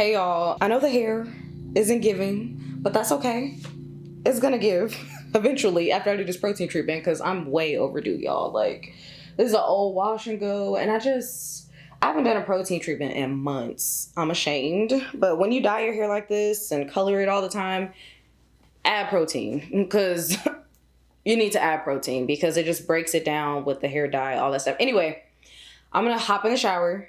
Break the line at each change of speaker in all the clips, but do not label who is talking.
Hey y'all, I know the hair isn't giving, but that's okay. It's gonna give eventually after I do this protein treatment because I'm way overdue, y'all. Like, this is an old wash and go, and I haven't done a protein treatment in months. I'm ashamed, but when you dye your hair like this and color it all the time, add protein because you need to add protein because it just breaks it down with the hair dye, all that stuff. Anyway, I'm gonna hop in the shower,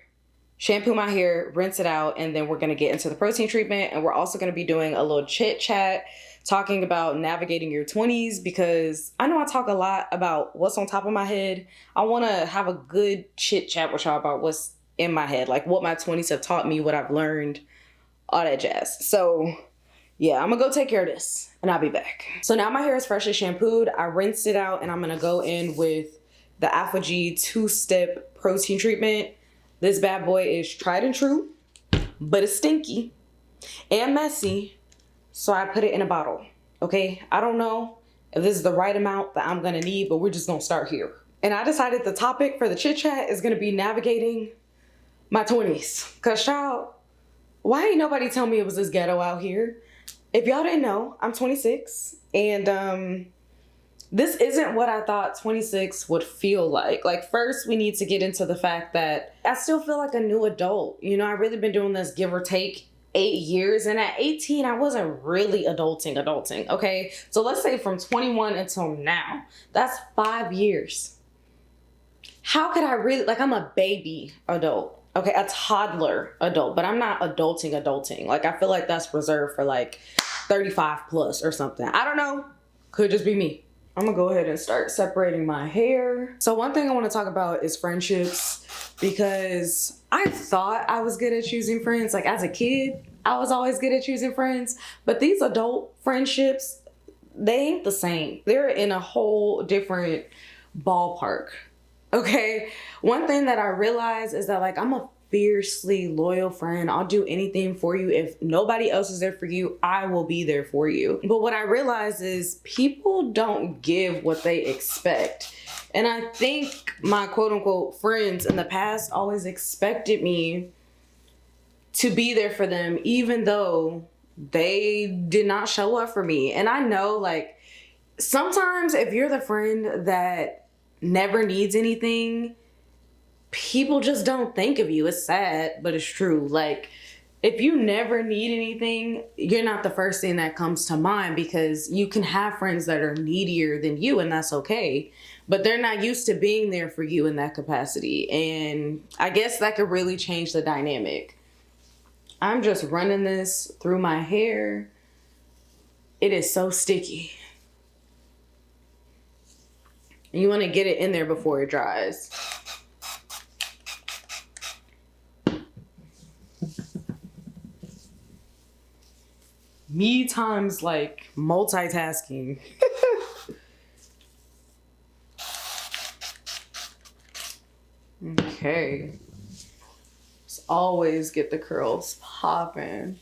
shampoo my hair, rinse it out, and then we're gonna get into the protein treatment. And we're also gonna be doing a little chit chat, talking about navigating your 20s, because I know I talk a lot about what's on top of my head. I wanna have a good chit chat with y'all about what's in my head, like what my 20s have taught me, what I've learned, all that jazz. So yeah, I'm gonna go take care of this and I'll be back. So now my hair is freshly shampooed. I rinsed it out and I'm gonna go in with the Alpha G 2-step protein treatment. This bad boy is tried and true, but it's stinky and messy. So I put it in a bottle, okay? I don't know if this is the right amount that I'm gonna need, but we're just gonna start here. And I decided the topic for the chit chat is gonna be navigating my 20s. Cause child, why ain't nobody tell me it was this ghetto out here? If y'all didn't know, I'm 26 and this isn't what I thought 26 would feel like. Like, first we need to get into the fact that I still feel like a new adult. You know, I've really been doing this give or take 8 years, and at 18 I wasn't really adulting, okay? So let's say from 21 until now, that's 5 years. How could I really, like, I'm a baby adult, okay, a toddler adult, but I'm not adulting. Like, I feel like that's reserved for like 35 plus or something. I don't know, could just be me. I'm gonna go ahead and start separating my hair. So one thing I want to talk about is friendships, because I thought I was good at choosing friends. Like, as a kid, I was always good at choosing friends, but these adult friendships, they ain't the same. They're in a whole different ballpark, okay? One thing that I realized is that, like, I'm a fiercely loyal friend. I'll do anything for you. If nobody else is there for you, I will be there for you. But what I realize is people don't give what they expect. And I think my quote unquote friends in the past always expected me to be there for them, even though they did not show up for me. And I know, like, sometimes if you're the friend that never needs anything, people just don't think of you. It's sad, but it's true. Like, if you never need anything, you're not the first thing that comes to mind, because you can have friends that are needier than you, and that's okay. But they're not used to being there for you in that capacity. And I guess that could really change the dynamic. I'm just running this through my hair. It is so sticky. And you want to get it in there before it dries. Me times like multitasking. Okay. Just always get the curls popping.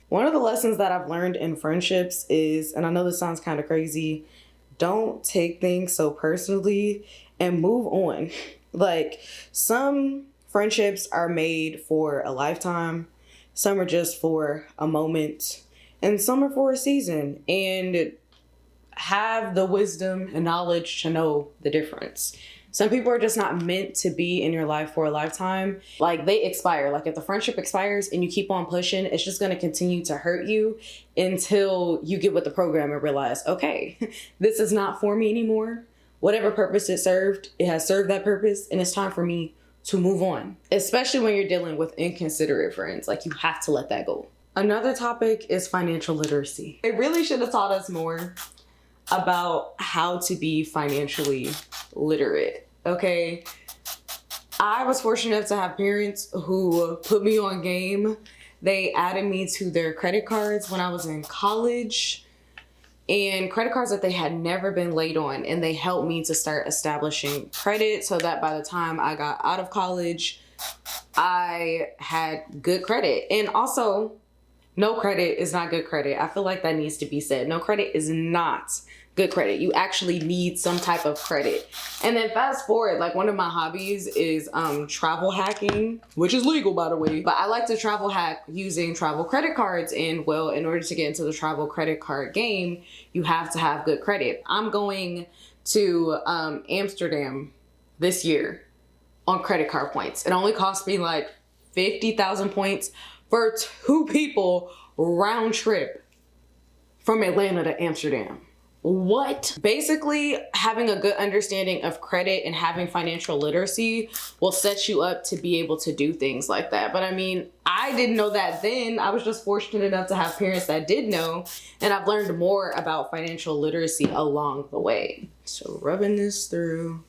One of the lessons that I've learned in friendships is, and I know this sounds kind of crazy, don't take things so personally and move on. Like, some friendships are made for a lifetime. Some are just for a moment, and some are for a season, and have the wisdom and knowledge to know the difference. Some people are just not meant to be in your life for a lifetime. Like, they expire. Like, if the friendship expires and you keep on pushing, it's just going to continue to hurt you until you get with the program and realize, okay, this is not for me anymore. Whatever purpose it served, it has served that purpose, and it's time for me to move on, especially when you're dealing with inconsiderate friends. Like, you have to let that go. Another topic is financial literacy. They really should have taught us more about how to be financially literate, okay? I was fortunate enough to have parents who put me on game. They added me to their credit cards when I was in college, and credit cards that they had never been late on, and they helped me to start establishing credit so that by the time I got out of college, I had good credit. And also, no credit is not good credit. I feel like that needs to be said. No credit is not good credit. You actually need some type of credit. And then fast forward, like one of my hobbies is travel hacking, which is legal by the way, but I like to travel hack using travel credit cards. And well, in order to get into the travel credit card game, you have to have good credit. I'm going to Amsterdam this year on credit card points. It only cost me like 50,000 points for 2 people round trip from Atlanta to Amsterdam. What? Basically, having a good understanding of credit and having financial literacy will set you up to be able to do things like that. But I mean, I didn't know that then. I was just fortunate enough to have parents that did know, and I've learned more about financial literacy along the way. So rubbing this through,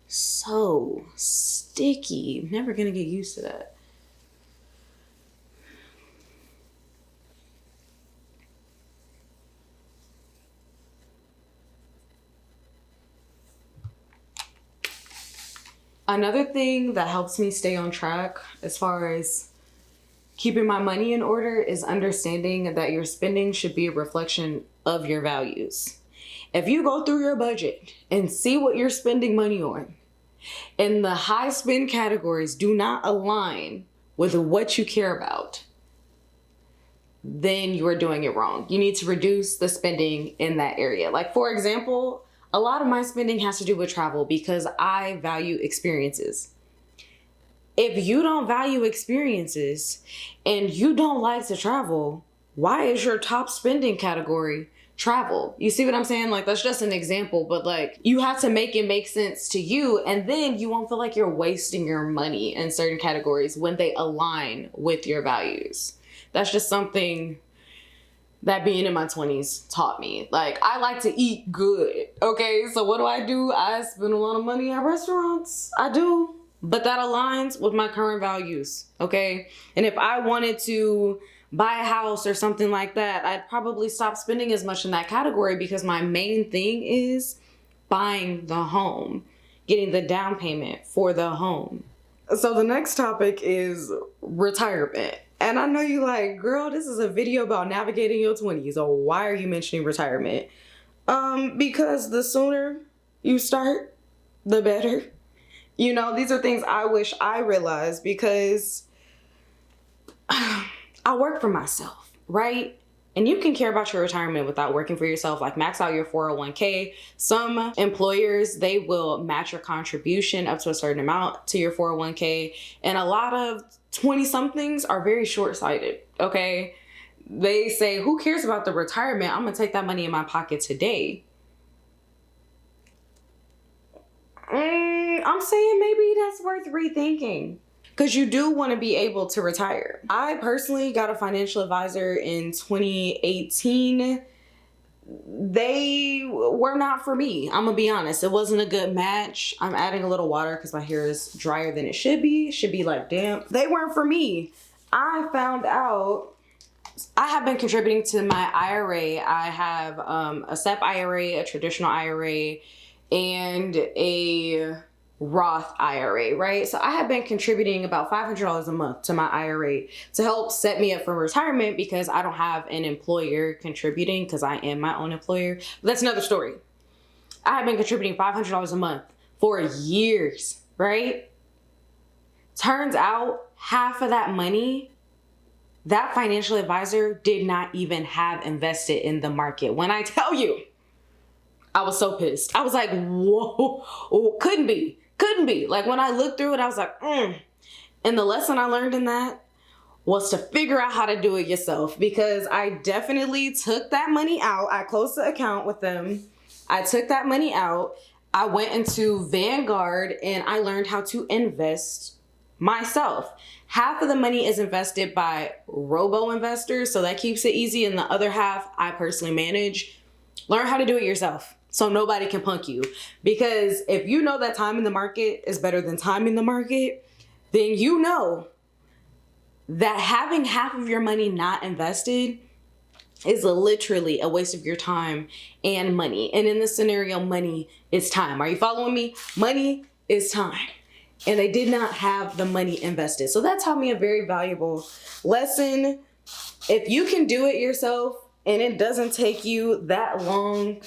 so sticky. Never gonna get used to that. Another thing that helps me stay on track as far as keeping my money in order is understanding that your spending should be a reflection of your values. If you go through your budget and see what you're spending money on, and the high spend categories do not align with what you care about, then you are doing it wrong. You need to reduce the spending in that area. Like for example, a lot of my spending has to do with travel because I value experiences. If you don't value experiences and you don't like to travel, why is your top spending category travel? You see what I'm saying? Like that's just an example, but like you have to make it make sense to you, and then you won't feel like you're wasting your money in certain categories when they align with your values. That's just something that being in my 20s taught me. Like, I like to eat good, okay? So what do? I spend a lot of money at restaurants. I do. But that aligns with my current values, okay? And if I wanted to buy a house or something like that, I'd probably stop spending as much in that category because my main thing is buying the home, getting the down payment for the home. So the next topic is retirement. And I know you like, girl, this is a video about navigating your 20s. So why are you mentioning retirement? Because the sooner you start, the better. You know, these are things I wish I realized because I work for myself, right? And you can care about your retirement without working for yourself, like max out your 401k. Some employers, they will match your contribution up to a certain amount to your 401k. And a lot of 20-somethings are very short-sighted, okay? They say, who cares about the retirement? I'm gonna take that money in my pocket today. I'm saying maybe that's worth rethinking, because you do want to be able to retire. I personally got a financial advisor in 2018. They were not for me. I'm gonna be honest. It wasn't a good match. I'm adding a little water because my hair is drier than it should be. It should be like damp. They weren't for me. I found out I have been contributing to my IRA. I have a SEP IRA, a traditional IRA, and a Roth IRA, right? So I have been contributing about $500 a month to my IRA to help set me up for retirement because I don't have an employer contributing because I am my own employer. But that's another story. I have been contributing $500 a month for years, right? Turns out half of that money, that financial advisor did not even have invested in the market. When I tell you, I was so pissed. I was like, whoa, couldn't be. Like when I looked through it, I was like, And the lesson I learned in that was to figure out how to do it yourself, because I definitely took that money out. I closed the account with them. I took that money out. I went into Vanguard and I learned how to invest myself. Half of the money is invested by robo investors, so that keeps it easy. And the other half I personally manage. Learn how to do it yourself so nobody can punk you. Because if you know that time in the market is better than time in the market, then you know that having half of your money not invested is literally a waste of your time and money. And in this scenario, money is time. Are you following me? Money is time. And they did not have the money invested. So that taught me a very valuable lesson. If you can do it yourself and it doesn't take you that long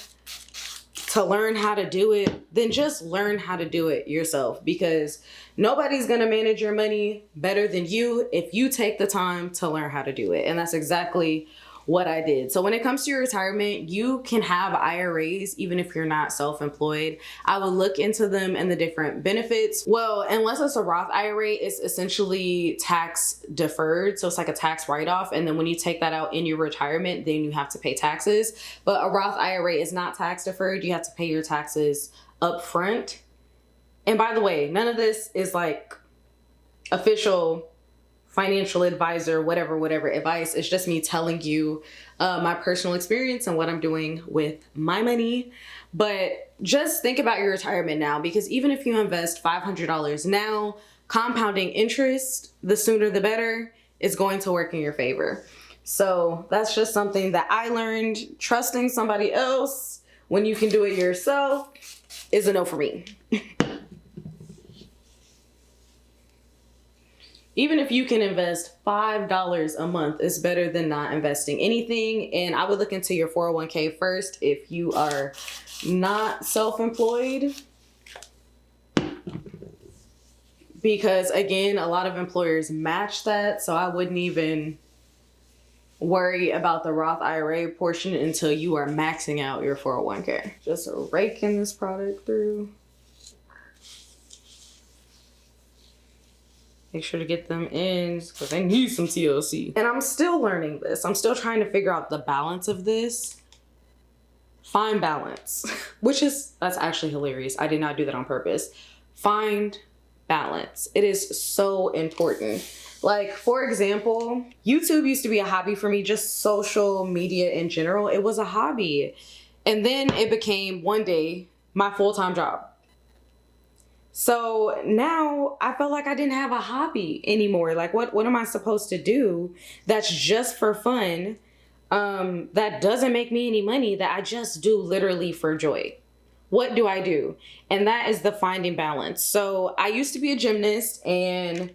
to learn how to do it, then just learn how to do it yourself, because nobody's going to manage your money better than you if you take the time to learn how to do it. And that's exactly what I did. So when it comes to your retirement, you can have IRAs even if you're not self-employed. I would look into them and the different benefits. Well, unless it's a Roth IRA, it's essentially tax deferred. So it's like a tax write-off. And then when you take that out in your retirement, then you have to pay taxes. But a Roth IRA is not tax deferred. You have to pay your taxes up front. And by the way, none of this is like official financial advisor, whatever advice. It's just me telling you my personal experience and what I'm doing with my money. But just think about your retirement now, because even if you invest $500 now, compounding interest, the sooner the better, is going to work in your favor. So that's just something that I learned. Trusting somebody else when you can do it yourself is a no for me. Even if you can invest $5 a month, it's better than not investing anything. And I would look into your 401k first if you are not self-employed. Because again, a lot of employers match that. So I wouldn't even worry about the Roth IRA portion until you are maxing out your 401k. Just raking this product through. Make sure to get them in because they need some TLC. And I'm still learning this. I'm still trying to figure out the balance of this. Find balance, that's actually hilarious. I did not do that on purpose. Find balance. It is so important. Like, for example, YouTube used to be a hobby for me, just social media in general. It was a hobby. And then it became one day my full-time job. So now I felt like I didn't have a hobby anymore. Like, what am I supposed to do that's just for fun, that doesn't make me any money, that I just do literally for joy? What do I do? And that is the finding balance. So I used to be a gymnast and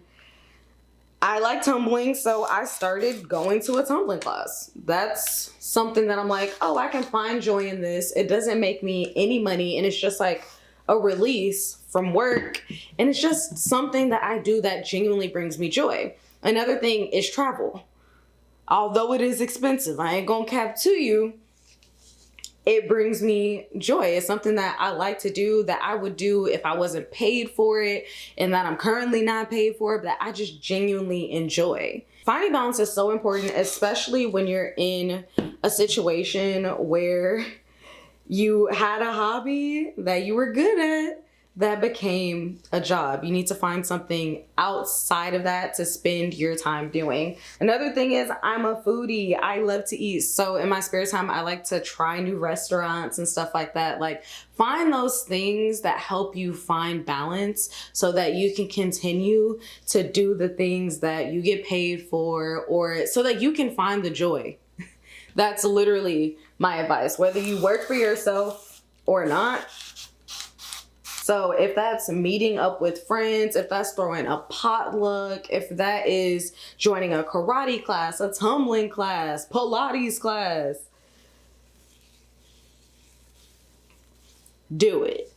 I like tumbling, so I started going to a tumbling class. That's something that I'm like, oh, I can find joy in this. It doesn't make me any money, and it's just like a release from work, and it's just something that I do that genuinely brings me joy. Another thing is travel. Although it is expensive, I ain't gonna cap to you, it brings me joy. It's something that I like to do, that I would do if I wasn't paid for it, and that I'm currently not paid for, but that I just genuinely enjoy. Finding balance is so important, especially when you're in a situation where you had a hobby that you were good at that became a job. You need to find something outside of that to spend your time doing. Another thing is, I'm a foodie. I love to eat. So in my spare time, I like to try new restaurants and stuff like that. Like, find those things that help you find balance so that you can continue to do the things that you get paid for, or so that you can find the joy. That's literally my advice, whether you work for yourself or not. So if that's meeting up with friends, if that's throwing a potluck, if that is joining a karate class, a tumbling class, Pilates class, do it.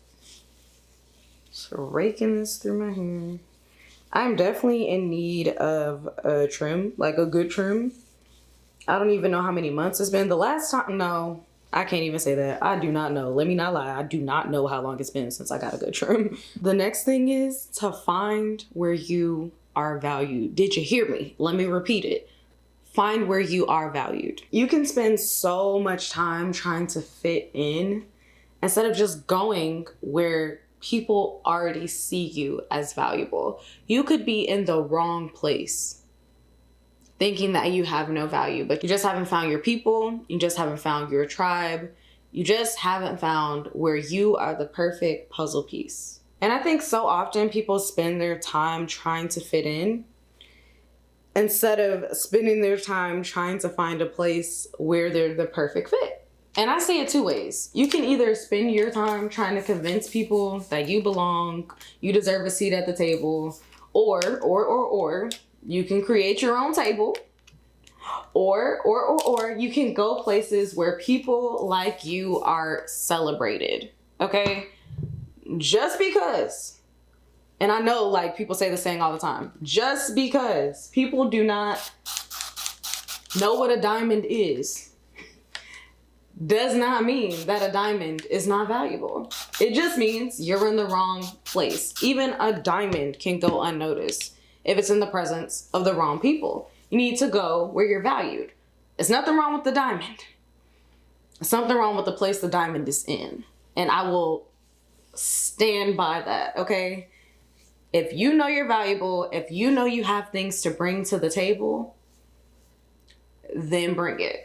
So raking this through my hair. I'm definitely in need of a trim, like a good trim. I don't even know how many months it's been. The last time, no, I can't even say that. I do not know. Let me not lie. I do not know how long it's been since I got a good trim. The next thing is to find where you are valued. Did you hear me? Let me repeat it. Find where you are valued. You can spend so much time trying to fit in instead of just going where people already see you as valuable. You could be in the wrong place thinking that you have no value, but you just haven't found your people. You just haven't found your tribe. You just haven't found where you are the perfect puzzle piece. And I think so often people spend their time trying to fit in instead of spending their time trying to find a place where they're the perfect fit. And I say it two ways. You can either spend your time trying to convince people that you belong, you deserve a seat at the table, or you can create your own table, Or you can go places where people like you are celebrated. Okay? Just because, and I know like people say the saying all the time, just because people do not know what a diamond is, does not mean that a diamond is not valuable. It just means you're in the wrong place. Even a diamond can go unnoticed if it's in the presence of the wrong people. You need to go where you're valued. There's nothing wrong with the diamond. There's something wrong with the place the diamond is in. And I will stand by that, okay? If you know you're valuable, if you know you have things to bring to the table, then bring it.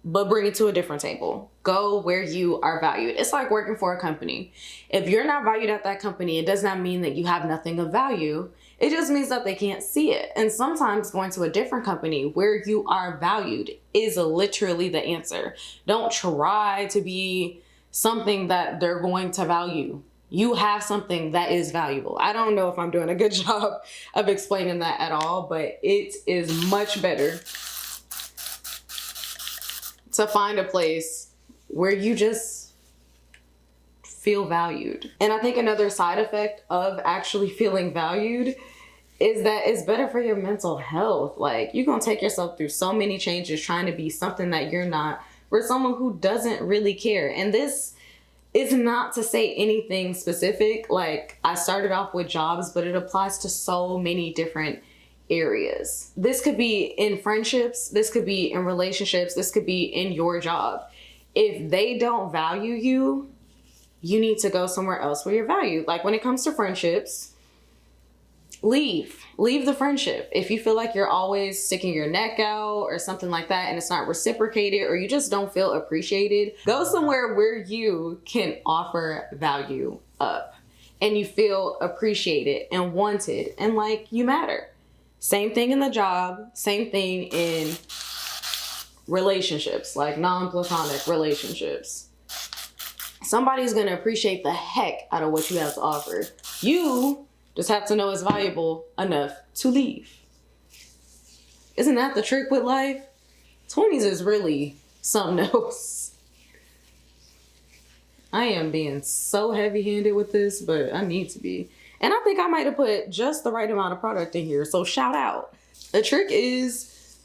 But bring it to a different table. Go where you are valued. It's like working for a company. If you're not valued at that company, it does not mean that you have nothing of value. It just means that they can't see it. And sometimes going to a different company where you are valued is literally the answer. Don't try to be something that they're going to value. You have something that is valuable. I don't know if I'm doing a good job of explaining that at all, but it is much better to find a place where you just feel valued. And I think another side effect of actually feeling valued is that it's better for your mental health. Like, you're gonna take yourself through so many changes trying to be something that you're not for someone who doesn't really care. And this is not to say anything specific. Like, I started off with jobs, but it applies to so many different areas. This could be in friendships, this could be in relationships, this could be in your job. If they don't value you, you need to go somewhere else where you're valued. Like, when it comes to friendships, leave the friendship. If you feel like you're always sticking your neck out or something like that and it's not reciprocated, or you just don't feel appreciated, go somewhere where you can offer value up and you feel appreciated and wanted and like you matter. Same thing in the job, same thing in relationships, like non-platonic relationships. Somebody's gonna appreciate the heck out of what you have to offer. You just have to know it's valuable enough to leave. Isn't that the trick with life? 20s is really something else. I am being so heavy-handed with this, but I need to be. And I think I might have put just the right amount of product in here, so shout out. The trick is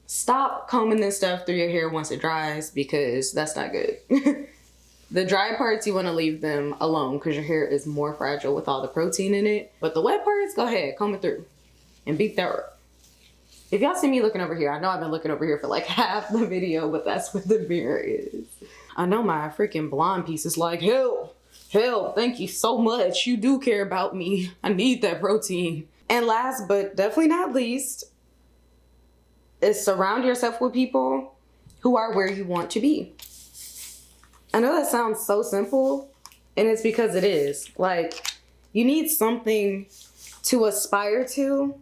stop combing this stuff through your hair once it dries, because that's not good. The dry parts, you want to leave them alone because your hair is more fragile with all the protein in it. But the wet parts, go ahead, comb it through and beat that up. If y'all see me looking over here, I know I've been looking over here for like half the video, but that's what the mirror is. I know my freaking blonde piece is like, help, thank you so much. You do care about me. I need that protein. And last but definitely not least is surround yourself with people who are where you want to be. I know that sounds so simple, and it's because it is. Like, you need something to aspire to,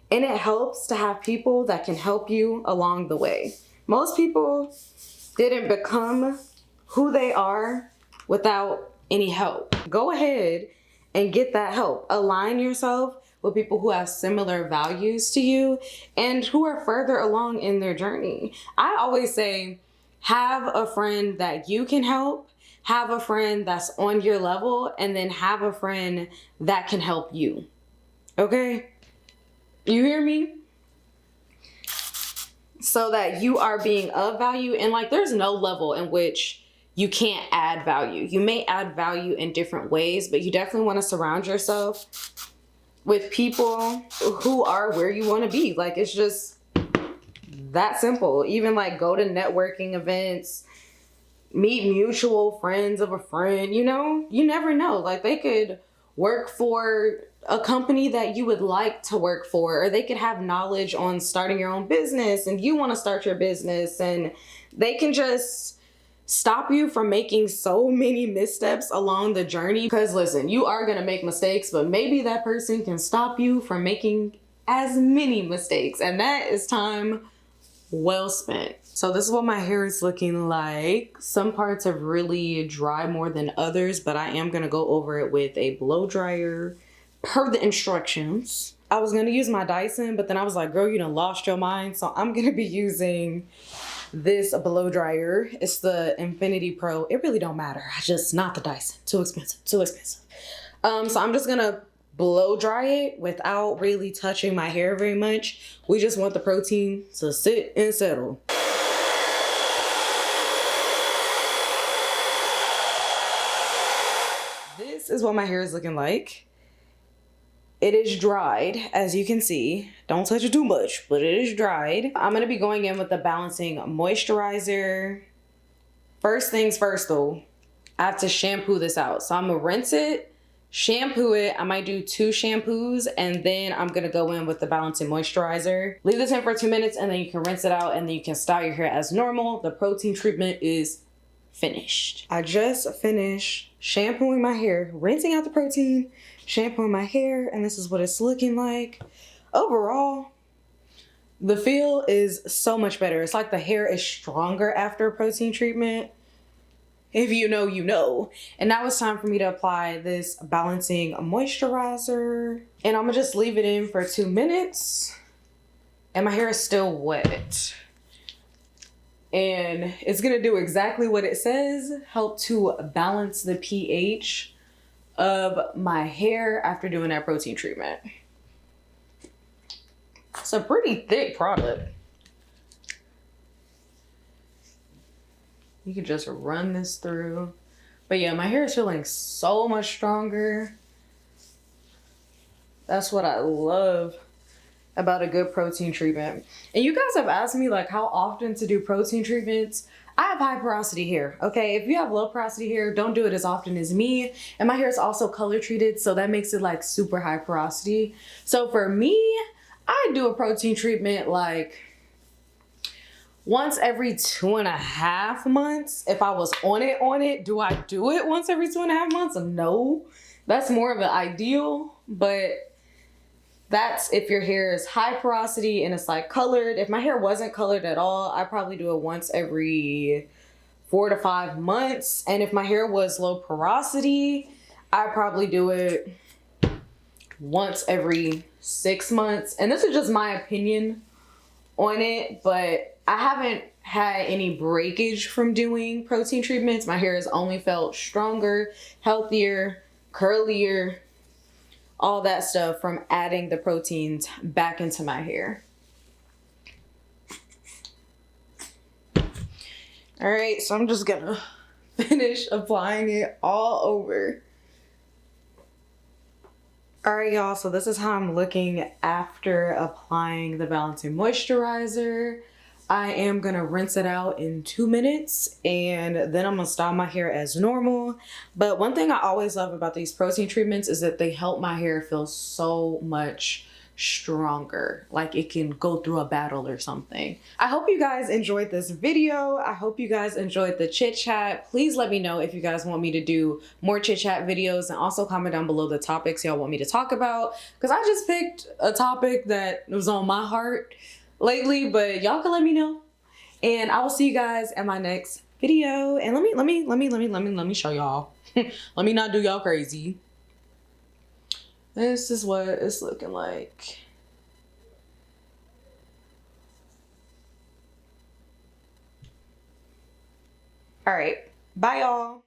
and it helps to have people that can help you along the way. Most people didn't become who they are without any help. Go ahead and get that help. Align yourself with people who have similar values to you and who are further along in their journey. I always say, have a friend that you can help, have a friend that's on your level, and then have a friend that can help you. Okay? You hear me? So that you are being of value, and like, there's no level in which you can't add value. You may add value in different ways, but you definitely want to surround yourself with people who are where you want to be. Like, it's just that simple. Even like, go to networking events, meet mutual friends of a friend, you know? You never know. Like, they could work for a company that you would like to work for, or they could have knowledge on starting your own business and you want to start your business, and they can just stop you from making so many missteps along the journey. Because listen, you are going to make mistakes, but maybe that person can stop you from making as many mistakes, and that is time well spent. So this is what my hair is looking like. Some parts have really dried more than others, but I am going to go over it with a blow dryer per the instructions. I was gonna use my Dyson, but then I was like, girl, you done lost your mind. So I'm gonna be using this blow dryer. It's the Infinity Pro. It really don't matter. I just, not the Dyson. Too expensive, too expensive. So I'm just gonna blow dry it without really touching my hair very much. We just want the protein to sit and settle. This is what my hair is looking like. It is dried, as you can see. Don't touch it too much, but it is dried. I'm gonna be going in with the balancing moisturizer. First things first though, I have to shampoo this out. So I'm gonna rinse it, shampoo it. I might do 2 shampoos, and then I'm gonna go in with the balancing moisturizer. Leave this in for 2 minutes, and then you can rinse it out, and then you can style your hair as normal. The protein treatment is finished. I just finished shampooing my hair, rinsing out the protein, shampooing my hair, and this is what it's looking like. Overall, the feel is so much better. It's like the hair is stronger after a protein treatment. If you know, you know. And now it's time for me to apply this balancing moisturizer. And I'm gonna just leave it in for 2 minutes. And my hair is still wet. And it's gonna do exactly what it says, help to balance the pH of my hair after doing that protein treatment. It's a pretty thick product. You can just run this through. But yeah, my hair is feeling so much stronger. That's what I love about a good protein treatment. And you guys have asked me like how often to do protein treatments. I have high porosity hair, okay? If you have low porosity hair, don't do it as often as me. And my hair is also color treated, so that makes it like super high porosity. So for me, I do a protein treatment like once every 2.5 months. If I was on it, do I do it once every 2.5 months? No, that's more of an ideal, but that's if your hair is high porosity and it's like colored. If my hair wasn't colored at all, I probably do it once every 4 to 5 months. And if my hair was low porosity, I probably do it once every 6 months. And this is just my opinion on it, but I haven't had any breakage from doing protein treatments. My hair has only felt stronger, healthier, curlier, all that stuff from adding the proteins back into my hair. All right, so I'm just gonna finish applying it all over. All right, y'all, so this is how I'm looking after applying the balancing moisturizer. I am gonna rinse it out in 2 minutes, and then I'm gonna style my hair as normal. But one thing I always love about these protein treatments is that they help my hair feel so much stronger, like it can go through a battle or something. I hope you guys enjoyed this video. I hope you guys enjoyed the chit chat. Please let me know if you guys want me to do more chit chat videos, and also comment down below the topics y'all want me to talk about, because I just picked a topic that was on my heart lately, but y'all can let me know, and I will see you guys in my next video. And let me show y'all. Let me not do y'all crazy. This is what it's looking like. All right, bye y'all.